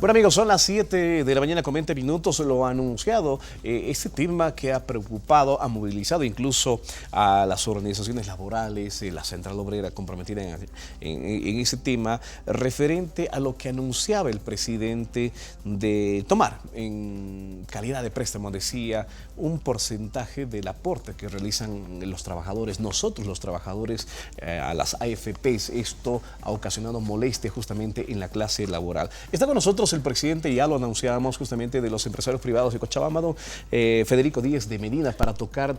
Bueno amigos, son las 7 de la mañana con 20 minutos, lo ha anunciado, este tema que ha preocupado, ha movilizado incluso a las organizaciones laborales, la Central Obrera comprometida en ese tema, referente a lo que anunciaba el presidente de tomar en calidad de préstamo, decía, un porcentaje del aporte que realizan los trabajadores, nosotros los trabajadores, a las AFPs. Esto ha ocasionado molestia justamente en la clase laboral. Está con nosotros el presidente, ya lo anunciábamos justamente, de los empresarios privados de Cochabamba, Federico Díez de Medina, para tocar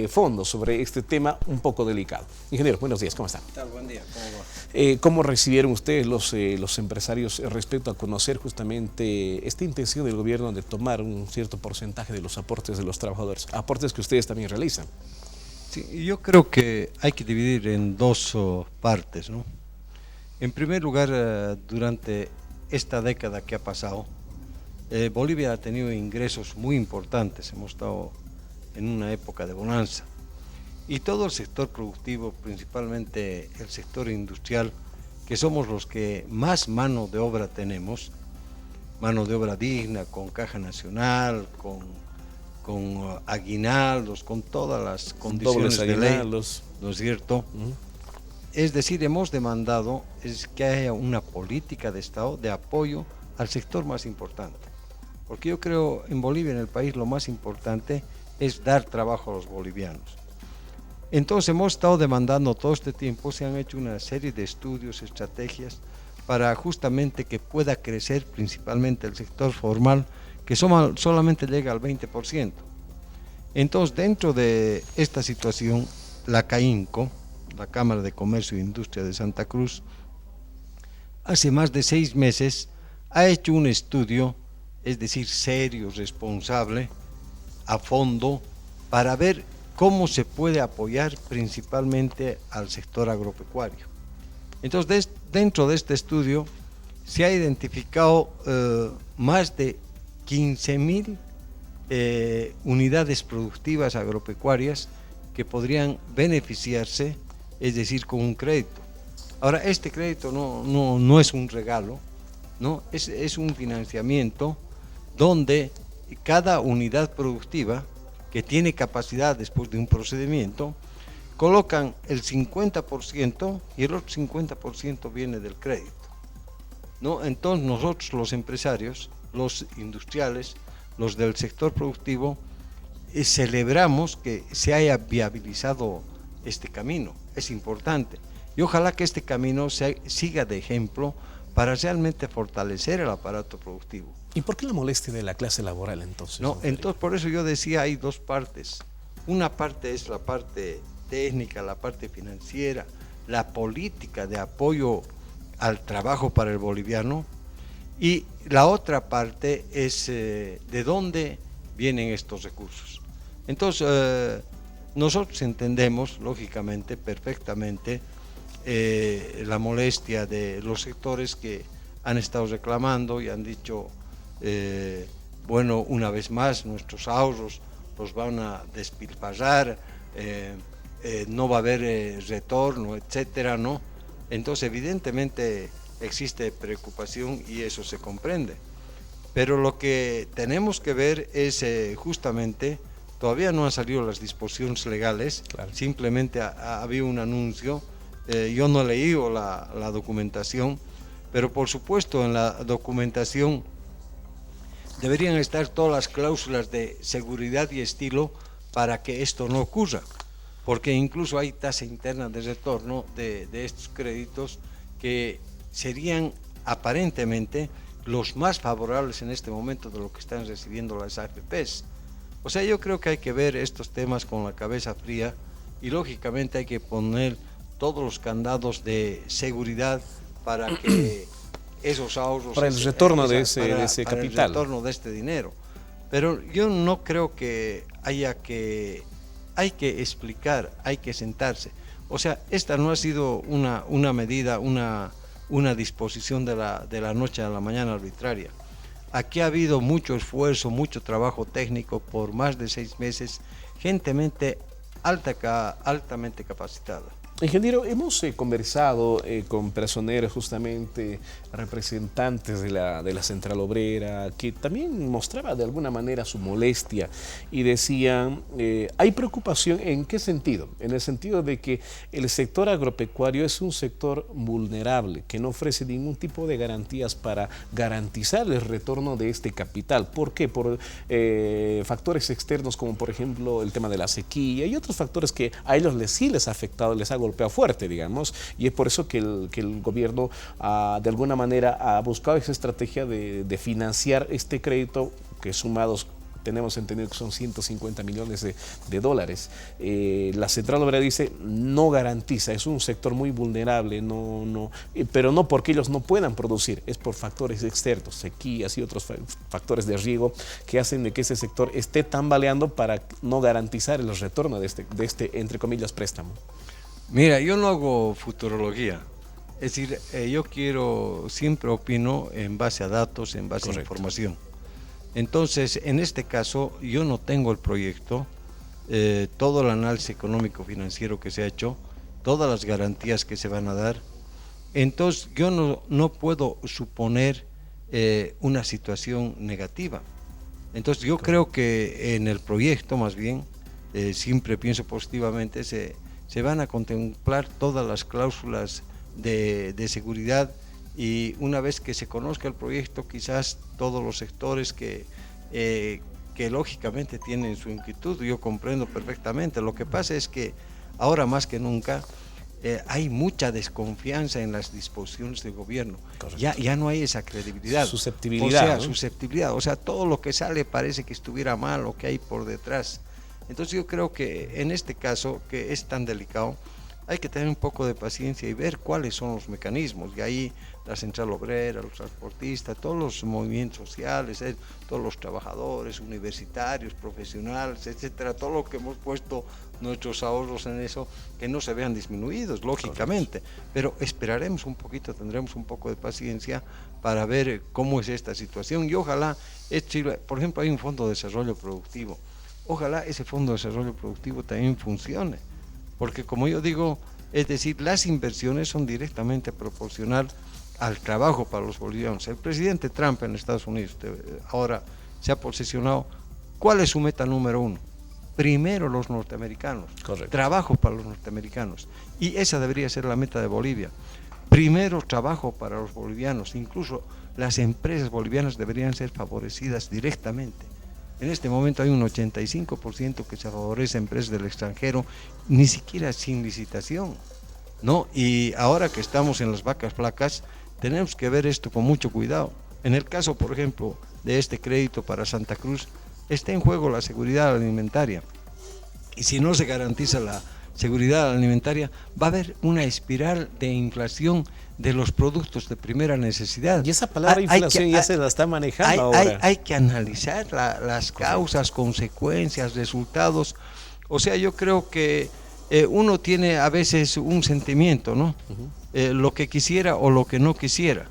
fondos sobre este tema un poco delicado. Ingeniero, buenos días, ¿cómo está? ¿Qué tal? Buen día, ¿cómo va? ¿Cómo recibieron ustedes los empresarios respecto a conocer justamente esta intención del gobierno de tomar un cierto porcentaje de los aportes de los trabajadores, aportes que ustedes también realizan? Sí, yo creo que hay que dividir en dos partes, ¿no? En primer lugar, durante esta década que ha pasado, Bolivia ha tenido ingresos muy importantes, hemos estado en una época de bonanza, y todo el sector productivo, principalmente el sector industrial, que somos los que más mano de obra tenemos, mano de obra digna, con caja nacional, con aguinaldos, con todas las condiciones de ley, ¿no es cierto? Es decir, hemos demandado que haya una política de Estado de apoyo al sector más importante, porque yo creo en Bolivia, en el país, lo más importante es dar trabajo a los bolivianos. Entonces hemos estado demandando todo este tiempo, se han hecho una serie de estudios, estrategias, para justamente que pueda crecer principalmente el sector formal, que solamente llega al 20%. Entonces, dentro de esta situación, la CAINCO, la Cámara de Comercio e Industria de Santa Cruz, hace más de 6 meses ha hecho un estudio, es decir, serio, responsable, a fondo, para ver cómo se puede apoyar principalmente al sector agropecuario. Entonces, dentro de este estudio se ha identificado más de 15.000 unidades productivas agropecuarias que podrían beneficiarse, es decir, con un crédito. Ahora, este crédito no es un regalo, ¿no? Es un financiamiento donde cada unidad productiva que tiene capacidad después de un procedimiento, colocan el 50% y el otro 50% viene del crédito, ¿no? Entonces nosotros, los empresarios, los industriales, los del sector productivo, celebramos que se haya viabilizado este camino, es importante, y ojalá que este camino siga de ejemplo para realmente fortalecer el aparato productivo. ¿Y por qué la molestia de la clase laboral entonces? No, entonces por eso yo decía, hay dos partes. Una parte es la parte técnica, la parte financiera, la política de apoyo al trabajo para el boliviano, y la otra parte es de dónde vienen estos recursos. Entonces, nosotros entendemos, lógicamente, perfectamente, la molestia de los sectores que han estado reclamando y han dicho, bueno, una vez más, nuestros ahorros los van a despilfarrar, no va a haber retorno, etcétera, ¿no? Entonces, evidentemente, existe preocupación y eso se comprende. Pero lo que tenemos que ver es justamente, todavía no han salido las disposiciones legales, claro. Simplemente ha habido un anuncio, yo no he leído la documentación, pero por supuesto en la documentación deberían estar todas las cláusulas de seguridad y estilo para que esto no ocurra, porque incluso hay tasa interna de retorno de estos créditos que serían aparentemente los más favorables en este momento de lo que están recibiendo las AFPs. O sea, yo creo que hay que ver estos temas con la cabeza fría y lógicamente hay que poner todos los candados de seguridad para que esos ahorros, para el retorno de ese capital, para el retorno de este dinero. Pero yo no creo que hay que explicar, hay que sentarse. O sea, esta no ha sido una medida, una disposición de la noche a la mañana arbitraria. Aquí ha habido mucho esfuerzo, mucho trabajo técnico por más de 6 meses, altamente capacitada. Ingeniero, hemos conversado con personeros, justamente representantes de la Central Obrera, que también mostraba de alguna manera su molestia y decían, hay preocupación ¿en qué sentido? En el sentido de que el sector agropecuario es un sector vulnerable, que no ofrece ningún tipo de garantías para garantizar el retorno de este capital. ¿Por qué? Por factores externos como por ejemplo el tema de la sequía y otros factores que a ellos sí les ha afectado, les ha golpeado fuerte, digamos, y es por eso que el gobierno de alguna manera ha buscado esa estrategia de financiar este crédito que sumados tenemos entendido que son 150 millones de dólares. La Central Obrera dice no garantiza, es un sector muy vulnerable, pero no porque ellos no puedan producir, es por factores externos, sequías y otros factores de riego que hacen de que ese sector esté tambaleando para no garantizar el retorno de este entre comillas, préstamo. Mira, yo no hago futurología, es decir, yo siempre opino en base a datos, en base a información. Entonces, en este caso, yo no tengo el proyecto, todo el análisis económico-financiero que se ha hecho, todas las garantías que se van a dar. Entonces, yo no puedo suponer una situación negativa. Entonces, yo creo que en el proyecto, más bien, siempre pienso positivamente, se van a contemplar todas las cláusulas de seguridad, y una vez que se conozca el proyecto, quizás todos los sectores que lógicamente tienen su inquietud, yo comprendo perfectamente. Lo que pasa es que ahora más que nunca hay mucha desconfianza en las disposiciones del gobierno. Ya no hay esa credibilidad. Susceptibilidad. O sea, ¿no? susceptibilidad. O sea, todo lo que sale parece que estuviera mal o que hay por detrás. Entonces yo creo que en este caso, que es tan delicado, hay que tener un poco de paciencia y ver cuáles son los mecanismos. Y ahí la Central Obrera, los transportistas, todos los movimientos sociales, todos los trabajadores, universitarios, profesionales, etcétera, todo lo que hemos puesto nuestros ahorros en eso, que no se vean disminuidos, lógicamente. Pero esperaremos un poquito, tendremos un poco de paciencia para ver cómo es esta situación. Y ojalá, por ejemplo, hay un fondo de desarrollo productivo. Ojalá ese fondo de desarrollo productivo también funcione. Porque como yo digo, es decir, las inversiones son directamente proporcional al trabajo para los bolivianos. El presidente Trump en Estados Unidos ahora se ha posesionado. ¿Cuál es su meta número uno? Primero los norteamericanos. Correcto. Trabajo para los norteamericanos. Y esa debería ser la meta de Bolivia. Primero trabajo para los bolivianos. Incluso las empresas bolivianas deberían ser favorecidas directamente. En este momento hay un 85% que se favorece a empresas del extranjero, ni siquiera sin licitación, ¿no? Y ahora que estamos en las vacas flacas, tenemos que ver esto con mucho cuidado. En el caso, por ejemplo, de este crédito para Santa Cruz, está en juego la seguridad alimentaria. Y si no se garantiza la seguridad alimentaria, va a haber una espiral de inflación de los productos de primera necesidad. Y esa palabra inflación ya se la está manejando ahora. Hay que analizar las causas, consecuencias, resultados. O sea, yo creo que uno tiene a veces un sentimiento, ¿no? Lo que quisiera o lo que no quisiera.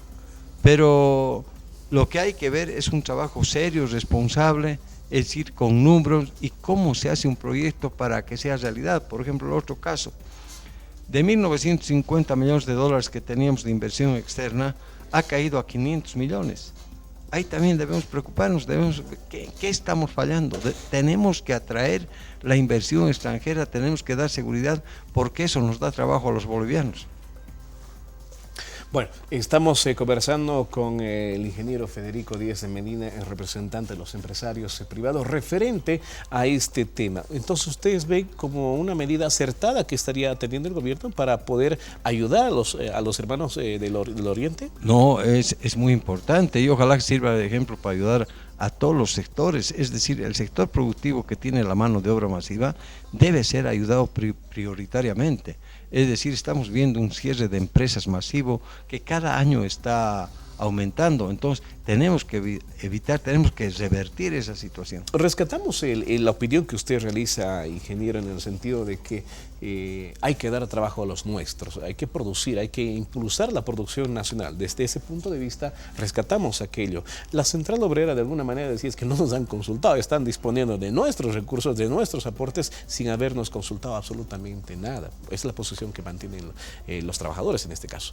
Pero lo que hay que ver es un trabajo serio, responsable, es decir, con números y cómo se hace un proyecto para que sea realidad. Por ejemplo, el otro caso, de 1.950 millones de dólares que teníamos de inversión externa, ha caído a 500 millones. Ahí también debemos preocuparnos, ¿qué estamos fallando? Tenemos que atraer la inversión extranjera, tenemos que dar seguridad, porque eso nos da trabajo a los bolivianos. Bueno, estamos conversando con el ingeniero Federico Díaz de Medina, el representante de los empresarios privados, referente a este tema. Entonces, ¿ustedes ven como una medida acertada que estaría teniendo el gobierno para poder ayudar a los hermanos del Oriente? No, es muy importante y ojalá que sirva de ejemplo para ayudar a todos los sectores. Es decir, el sector productivo que tiene la mano de obra masiva debe ser ayudado prioritariamente. Es decir, estamos viendo un cierre de empresas masivo que cada año está aumentando. Entonces tenemos que evitar, tenemos que revertir esa situación. Rescatamos la opinión que usted realiza, ingeniero, en el sentido de que hay que dar trabajo a los nuestros, hay que producir, hay que impulsar la producción nacional. Desde ese punto de vista, rescatamos aquello. La Central Obrera, de alguna manera, decía es que no nos han consultado, están disponiendo de nuestros recursos, de nuestros aportes, sin habernos consultado absolutamente nada. Es la posición que mantienen los trabajadores en este caso.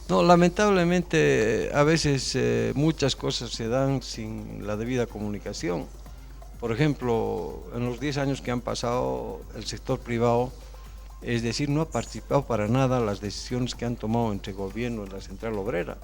No, lamentablemente a veces muchas cosas se dan sin la debida comunicación. Por ejemplo, en los 10 años que han pasado, el sector privado, es decir, no ha participado para nada en las decisiones que han tomado entre el gobierno y la Central Obrera.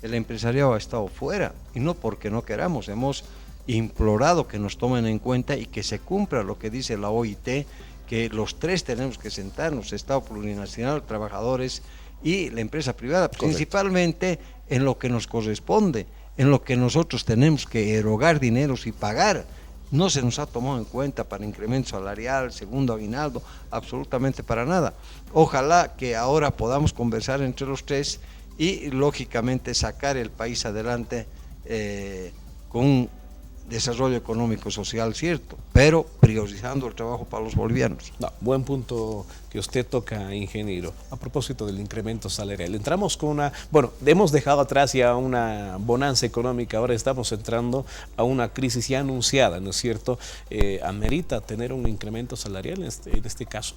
El empresariado ha estado fuera, y no porque no queramos, hemos implorado que nos tomen en cuenta y que se cumpla lo que dice la OIT, que los tres tenemos que sentarnos, Estado plurinacional, trabajadores y la empresa privada, correcto, principalmente en lo que nos corresponde, en lo que nosotros tenemos que erogar dineros y pagar. No se nos ha tomado en cuenta para incremento salarial, segundo aguinaldo, absolutamente para nada. Ojalá que ahora podamos conversar entre los tres y lógicamente sacar el país adelante con un desarrollo económico social, cierto, pero priorizando el trabajo para los bolivianos. No, buen punto que usted toca, ingeniero. A propósito del incremento salarial, entramos con hemos dejado atrás ya una bonanza económica, ahora estamos entrando a una crisis ya anunciada, ¿no es cierto? ¿Amerita tener un incremento salarial en este caso?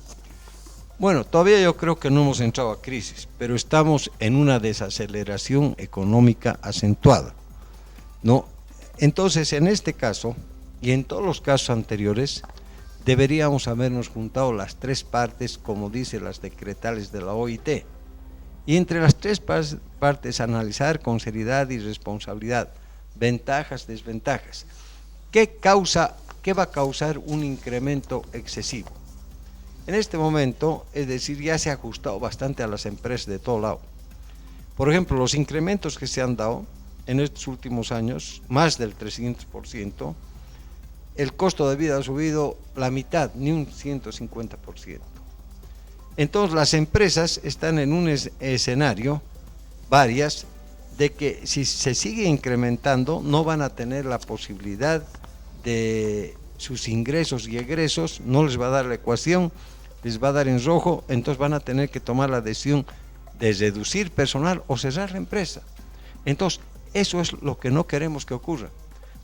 Bueno, todavía yo creo que no hemos entrado a crisis, pero estamos en una desaceleración económica acentuada, ¿no? Entonces, en este caso, y en todos los casos anteriores, deberíamos habernos juntado las tres partes, como dicen las decretales de la OIT, y entre las tres partes analizar con seriedad y responsabilidad, ventajas, desventajas. ¿Qué va a causar un incremento excesivo? En este momento, es decir, ya se ha ajustado bastante a las empresas de todo lado. Por ejemplo, los incrementos que se han dado en estos últimos años, más del 300%, el costo de vida ha subido la mitad, ni un 150%. Entonces las empresas están en un escenario, varias, de que si se sigue incrementando no van a tener la posibilidad de sus ingresos y egresos, no les va a dar la ecuación, les va a dar en rojo, entonces van a tener que tomar la decisión de reducir personal o cerrar la empresa. Entonces, eso es lo que no queremos que ocurra.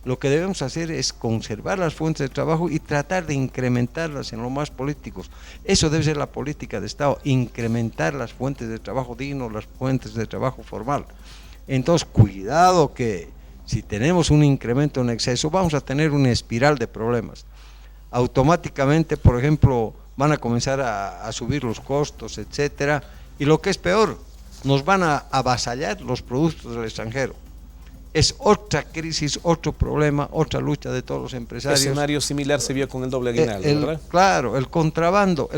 Lo que debemos hacer es conservar las fuentes de trabajo y tratar de incrementarlas en lo más políticos. Eso debe ser la política de Estado, incrementar las fuentes de trabajo digno, las fuentes de trabajo formal. Entonces, cuidado que si tenemos un incremento en exceso, vamos a tener una espiral de problemas. Automáticamente, por ejemplo, van a comenzar a subir los costos, etcétera, y lo que es peor, nos van a avasallar los productos del extranjero. Es otra crisis, otro problema, otra lucha de todos los empresarios. El escenario similar se vio con el doble aguinaldo, ¿verdad? Claro, el contrabando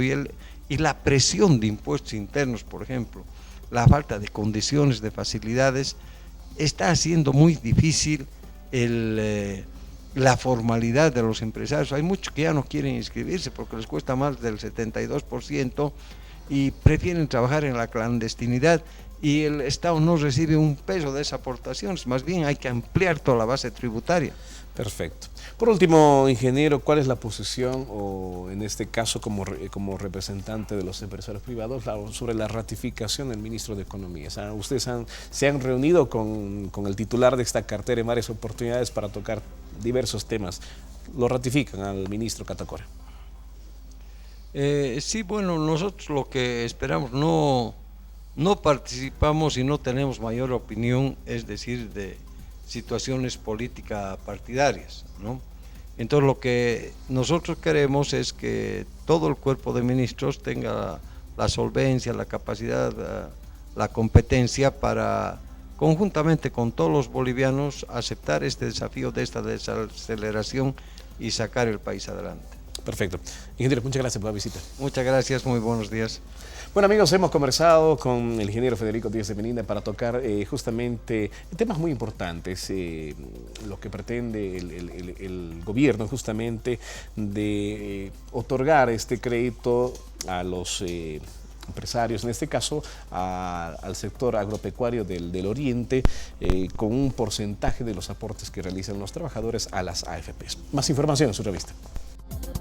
y la presión de impuestos internos, por ejemplo, la falta de condiciones, de facilidades, está haciendo muy difícil la formalidad de los empresarios. Hay muchos que ya no quieren inscribirse porque les cuesta más del 72% y prefieren trabajar en la clandestinidad, y el Estado no recibe un peso de esas aportaciones, más bien hay que ampliar toda la base tributaria. Perfecto. Por último, ingeniero, ¿cuál es la posición, o en este caso como representante de los empresarios privados, sobre la ratificación del ministro de Economía? O sea, ustedes se han reunido con el titular de esta cartera en varias oportunidades para tocar diversos temas. ¿Lo ratifican al ministro Catacora? Sí, bueno, nosotros lo que esperamos, no participamos y no tenemos mayor opinión, es decir, de situaciones políticas partidarias, ¿no? Entonces lo que nosotros queremos es que todo el cuerpo de ministros tenga la solvencia, la capacidad, la competencia para, conjuntamente con todos los bolivianos, aceptar este desafío de esta desaceleración y sacar el país adelante. Perfecto. Ingeniero, muchas gracias por la visita. Muchas gracias, muy buenos días. Bueno, amigos, hemos conversado con el ingeniero Federico Díaz de Menina para tocar justamente temas muy importantes, lo que pretende el gobierno justamente de otorgar este crédito a los empresarios, en este caso al sector agropecuario del Oriente, con un porcentaje de los aportes que realizan los trabajadores a las AFPs. Más información en su revista.